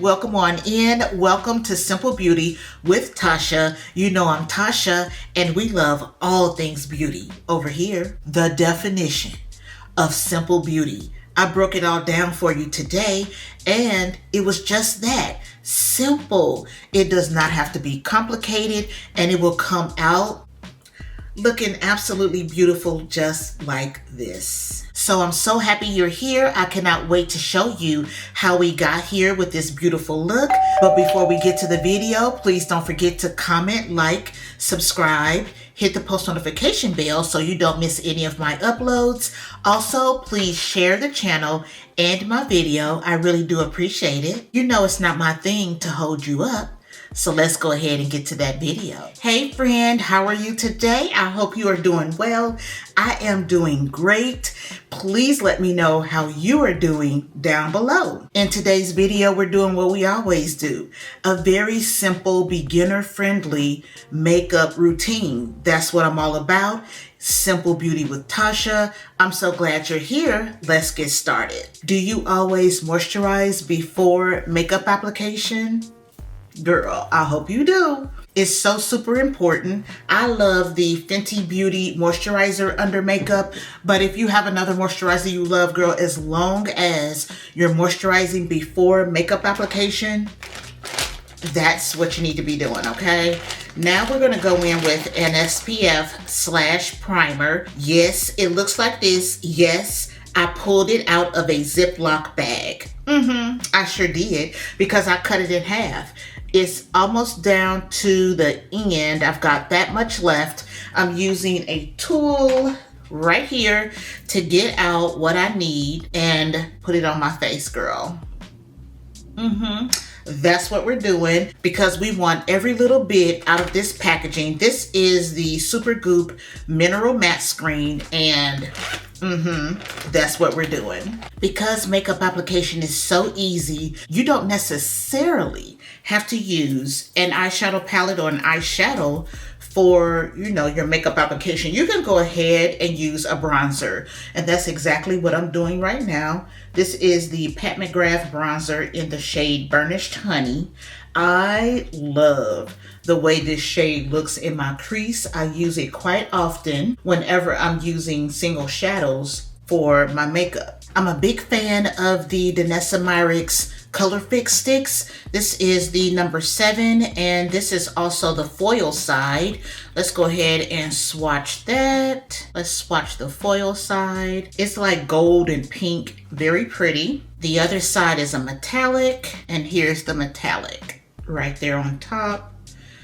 welcome on in. Welcome to Simple Beauty with Tasha. You know I'm Tasha, and we love all things beauty. Over here, the definition of simple beauty. I broke it all down for you today, and it was just that. Simple. It does not have to be complicated, and it will come out looking absolutely beautiful just like this. So I'm so happy you're here. I cannot wait to show you how we got here with this beautiful look. But before we get to the video, please don't forget to comment, like, subscribe, hit the post notification bell so you don't miss any of my uploads. Also, please share the channel and my video. I really do appreciate it. You know it's not my thing to hold you up. So let's go ahead and get to that video. Hey friend, how are you today? I hope you are doing well. I am doing great. Please let me know how you are doing down below. In today's video, we're doing what we always do. A very simple, beginner-friendly makeup routine. That's what I'm all about. Simple Beauty with Tasha. I'm so glad you're here. Let's get started. Do you always moisturize before makeup application? Girl, I hope you do. It's so super important. I love the Fenty Beauty moisturizer under makeup, but if you have another moisturizer you love, girl, as long as you're moisturizing before makeup application, that's what you need to be doing, okay? Now we're gonna go in with an SPF/primer. Yes, it looks like this. Yes, I pulled it out of a Ziploc bag. I sure did, because I cut it in half. It's almost down to the end. I've got that much left. I'm using a tool right here to get out what I need and put it on my face, girl. That's what we're doing because we want every little bit out of this packaging. This is the Supergoop Mineral Matte Screen, and that's what we're doing. Because makeup application is so easy, you don't necessarily have to use an eyeshadow palette or an eyeshadow for, you know, your makeup application. You can go ahead and use a bronzer, and that's exactly what I'm doing right now. This is the Pat McGrath bronzer in the shade Burnished Honey. I love the way this shade looks in my crease. I use it quite often whenever I'm using single shadows for my makeup. I'm a big fan of the Danessa Myricks Color Fix sticks. This is the number 7, and this is also the foil side. Let's go ahead and swatch that. Let's swatch the foil side. It's like gold and pink, very pretty. The other side is a metallic, and here's the metallic right there on top.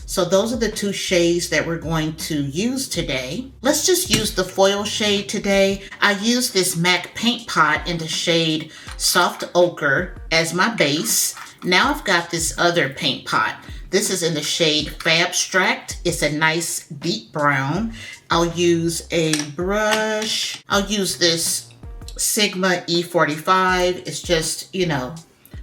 So those are the two shades that we're going to use today. Let's just use the foil shade today. I use this MAC paint pot in the shade Soft Ochre as my base. Now I've got this other paint pot. This is in the shade Fabstract. It's a nice deep brown. I'll use a brush. I'll use this Sigma E45. It's just, you know,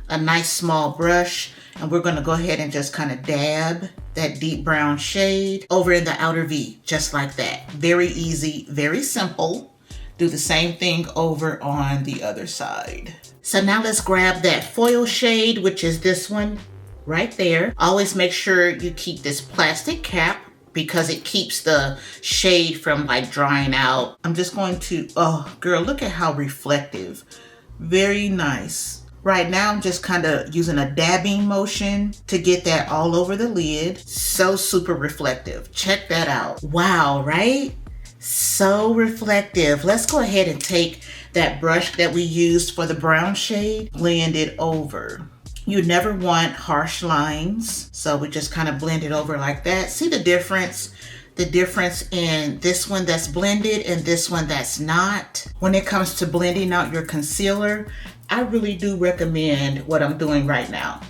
a nice small brush. And we're gonna go ahead and just kind of dab that deep brown shade over in the outer V, just like that. Very easy, very simple. Do the same thing over on the other side. So now let's grab that foil shade, which is this one right there. Always make sure you keep this plastic cap because it keeps the shade from like drying out. I'm just going to, oh girl, look at how reflective. Very nice. Right now, I'm just kind of using a dabbing motion to get that all over the lid. So super reflective. Check that out. Wow, right? So reflective. Let's go ahead and take that brush that we used for the brown shade, blend it over. You never want harsh lines, so we just kind of blend it over like that. See the difference? The difference in this one that's blended and this one that's not. When it comes to blending out your concealer, I really do recommend what I'm doing right now.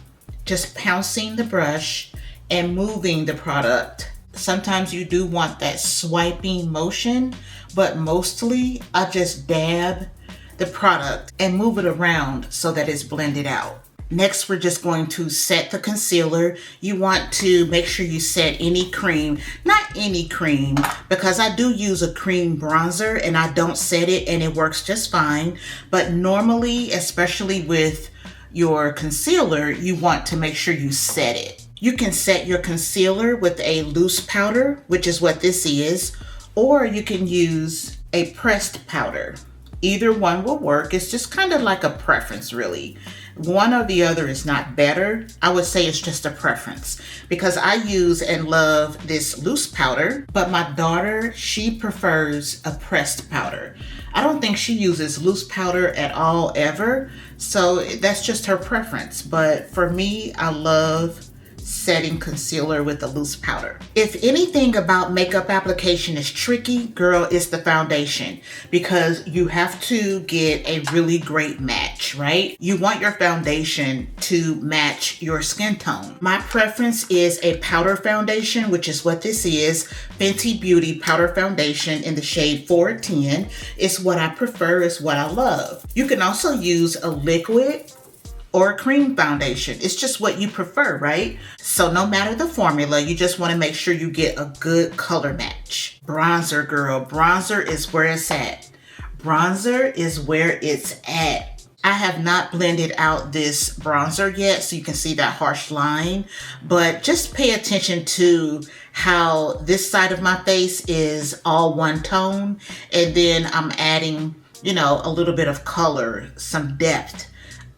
Just pouncing the brush and moving the product. Sometimes you do want that swiping motion, but mostly I just dab the product and move it around so that it's blended out. Next, we're just going to set the concealer. You want to make sure you set any cream, not any cream, because I do use a cream bronzer and I don't set it and it works just fine. But normally, especially with your concealer, you want to make sure you set it. You can set your concealer with a loose powder, which is what this is, or you can use a pressed powder. Either one will work. It's just kind of like a preference, really. One or the other is not better. I would say it's just a preference because I use and love this loose powder, but my daughter, she prefers a pressed powder. I don't think she uses loose powder at all ever, so that's just her preference. But for me, I love setting concealer with a loose powder. If anything about makeup application is tricky, girl, it's the foundation, because you have to get a really great match, right? You want your foundation to match your skin tone. My preference is a powder foundation, which is what this is, Fenty Beauty powder foundation in the shade 410. It's what I prefer, it's what I love. You can also use a liquid or a cream foundation. It's just what you prefer, right? So no matter the formula, you just want to make sure you get a good color match. Bronzer, girl. Bronzer is where it's at. Bronzer is where it's at. I have not blended out this bronzer yet, so you can see that harsh line, but just pay attention to how this side of my face is all one tone, and then I'm adding, you know, a little bit of color, some depth,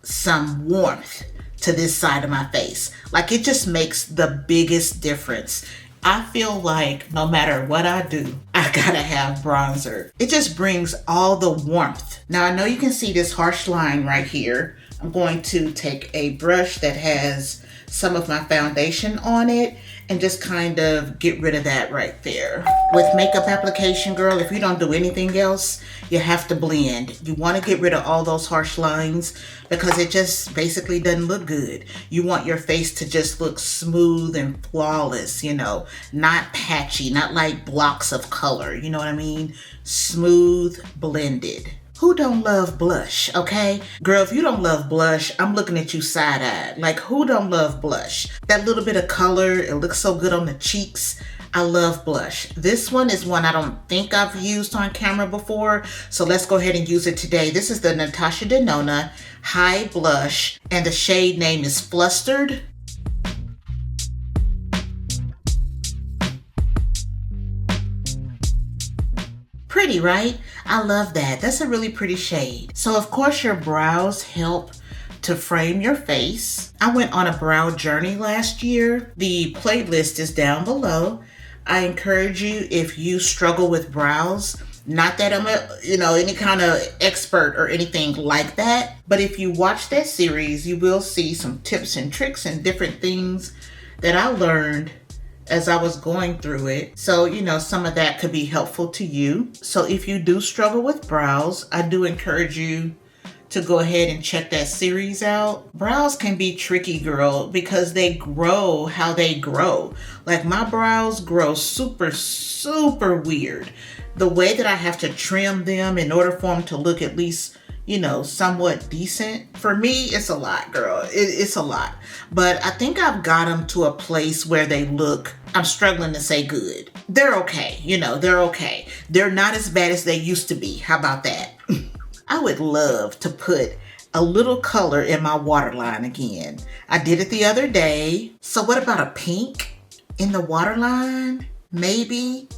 some warmth to this side of my face. Like, it just makes the biggest difference. I feel like no matter what I do, I gotta have bronzer. It just brings all the warmth. Now I know you can see this harsh line right here. I'm going to take a brush that has some of my foundation on it and just kind of get rid of that right there. With makeup application, girl, if you don't do anything else, you have to blend. You want to get rid of all those harsh lines because it just basically doesn't look good. You want your face to just look smooth and flawless, you know, not patchy, not like blocks of color, you know what I mean? Smooth, blended. Who don't love blush, okay? Girl, if you don't love blush, I'm looking at you side-eyed. Like, who don't love blush? That little bit of color, it looks so good on the cheeks. I love blush. This one is one I don't think I've used on camera before, so let's go ahead and use it today. This is the Natasha Denona High Blush, and the shade name is Flustered. Pretty, right? I love that. That's a really pretty shade. So of course your brows help to frame your face. I went on a brow journey last year. The playlist is down below. I encourage you, if you struggle with brows, not that I'm any kind of expert or anything like that, but if you watch that series, you will see some tips and tricks and different things that I learned as I was going through it. So, you know, some of that could be helpful to you. So if you do struggle with brows, I do encourage you to go ahead and check that series out. Brows can be tricky, girl, because they grow how they grow. Like, my brows grow super, super weird. The way that I have to trim them in order for them to look at least, you know, somewhat decent. For me, it's a lot, girl. It's a lot. But I think I've got them to a place where they look, I'm struggling to say good. They're okay. You know, they're okay. They're not as bad as they used to be. How about that? I would love to put a little color in my waterline again. I did it the other day. So what about a pink in the waterline? Maybe.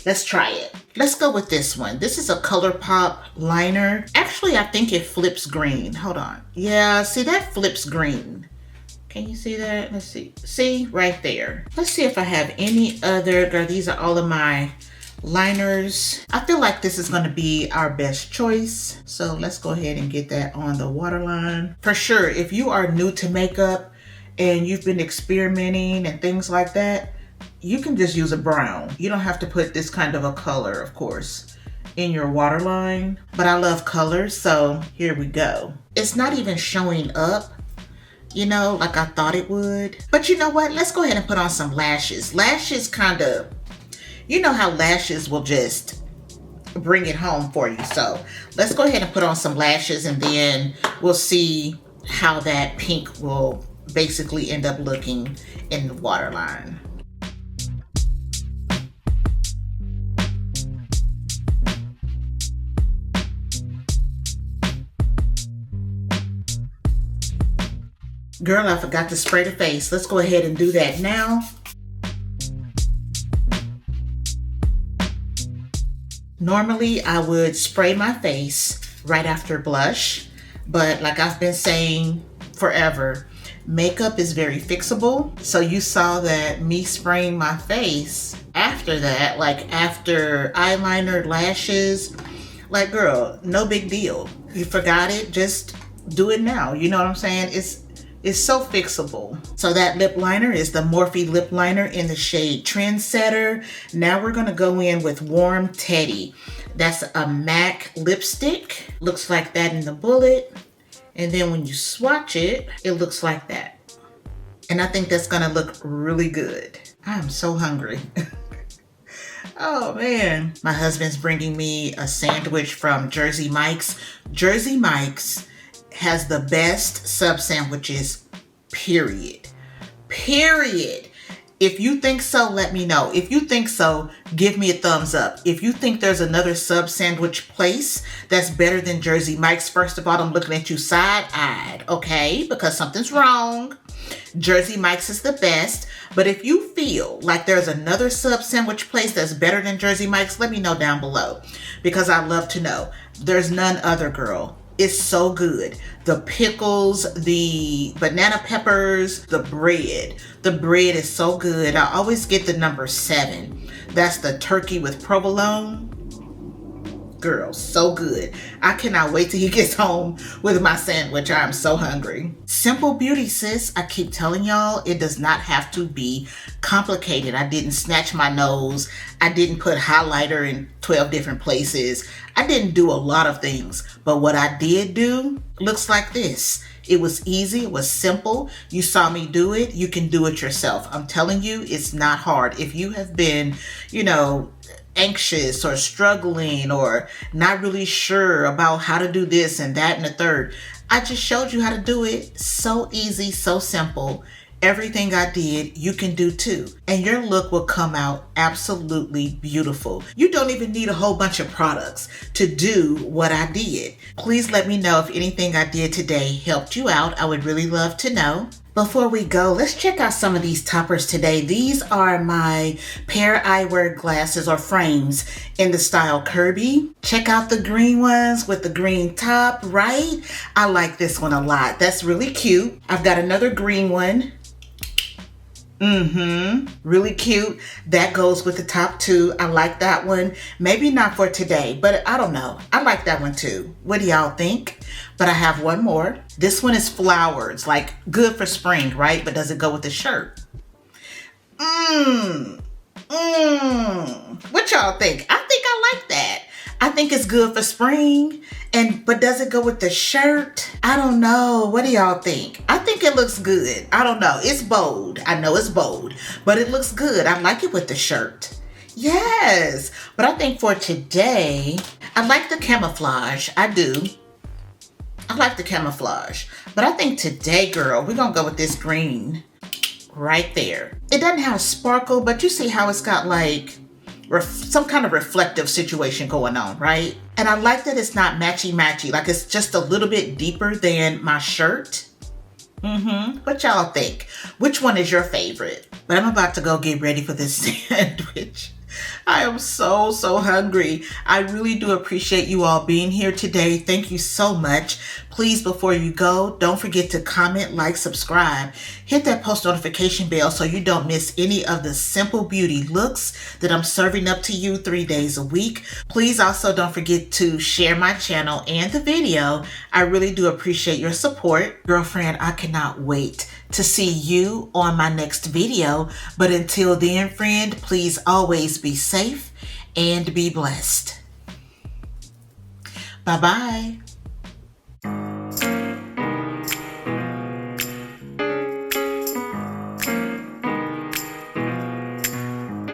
Let's try it. Let's go with this one. This is a ColourPop liner. Actually, I think it flips green. Hold on. Yeah, see, that flips green. Can you see that? Let's see. See, right there. Let's see if I have any other. Girl, these are all of my liners. I feel like this is going to be our best choice. So let's go ahead and get that on the waterline. For sure, if you are new to makeup and you've been experimenting and things like that, you can just use a brown. You don't have to put this kind of a color, of course, in your waterline. But I love colors, so here we go. It's not even showing up, you know, like I thought it would. But you know what? Let's go ahead and put on some lashes. Lashes kind of, you know how lashes will just bring it home for you. So let's go ahead and put on some lashes, and then we'll see how that pink will basically end up looking in the waterline. Girl, I forgot to spray the face. Let's go ahead and do that now. Normally, I would spray my face right after blush, but like I've been saying forever, makeup is very fixable. So you saw that me spraying my face after that, like after eyeliner, lashes, like girl, no big deal. You forgot it, just do it now. You know what I'm saying? It's so fixable. So that lip liner is the Morphe lip liner in the shade Trendsetter. Now we're gonna go in with Warm Teddy. That's a MAC lipstick. Looks like that in the bullet. And then when you swatch it, it looks like that. And I think that's gonna look really good. I am so hungry. Oh man. My husband's bringing me a sandwich from Jersey Mike's. Jersey Mike's has the best sub sandwiches, period. Period. If you think so, let me know. If you think so, give me a thumbs up. If you think there's another sub sandwich place that's better than Jersey Mike's, first of all, I'm looking at you side-eyed, okay? Because something's wrong. Jersey Mike's is the best. But if you feel like there's another sub sandwich place that's better than Jersey Mike's, let me know down below. Because I'd love to know. There's none other, girl. It's so good. The pickles, the banana peppers, the bread. The bread is so good. I always get the number 7. That's the turkey with provolone. Girl, so good. I cannot wait till he gets home with my sandwich. I'm so hungry. Simple beauty, sis. I keep telling y'all, it does not have to be complicated. I didn't snatch my nose. I didn't put highlighter in 12 different places. I didn't do a lot of things, but what I did do looks like this. It was easy. It was simple. You saw me do it. You can do it yourself. I'm telling you, it's not hard. If you have been, anxious or struggling or not really sure about how to do this and that and the third, I just showed you how to do it. So easy, so simple. Everything I did, you can do too. And your look will come out absolutely beautiful. You don't even need a whole bunch of products to do what I did. Please let me know if anything I did today helped you out. I would really love to know. Before we go, let's check out some of these toppers today. These are my pair eyewear glasses or frames in the style Kirby. Check out the green ones with the green top, right? I like this one a lot. That's really cute. I've got another green one. Really cute. That goes with the top too. I like that one. Maybe not for today, but I don't know. I like that one too. What do y'all think? But I have one more. This one is flowers, like good for spring, right? But does it go with the shirt? What y'all think? I think I like that. I think it's good for spring. But does it go with the shirt? I don't know. What do y'all think? I think it looks good. I don't know. It's bold. I know it's bold, but it looks good. I like it with the shirt. Yes. But I think for today, I like the camouflage. I do. I like the camouflage. But I think today, girl, we're going to go with this green right there. It doesn't have sparkle, but you see how it's got like some kind of reflective situation going on, right? And I like that it's not matchy-matchy. Like it's just a little bit deeper than my shirt. What y'all think? Which one is your favorite? But I'm about to go get ready for this sandwich. I am so hungry. I really do appreciate you all being here today. Thank you so much. Please, before you go, don't forget to comment, like, subscribe. Hit that post notification bell so you don't miss any of the Simple Beauty looks that I'm serving up to you 3 days a week. Please also don't forget to share my channel and the video. I really do appreciate your support. Girlfriend, I cannot wait to see you on my next video. But until then, friend, please always be safe and be blessed. Bye-bye.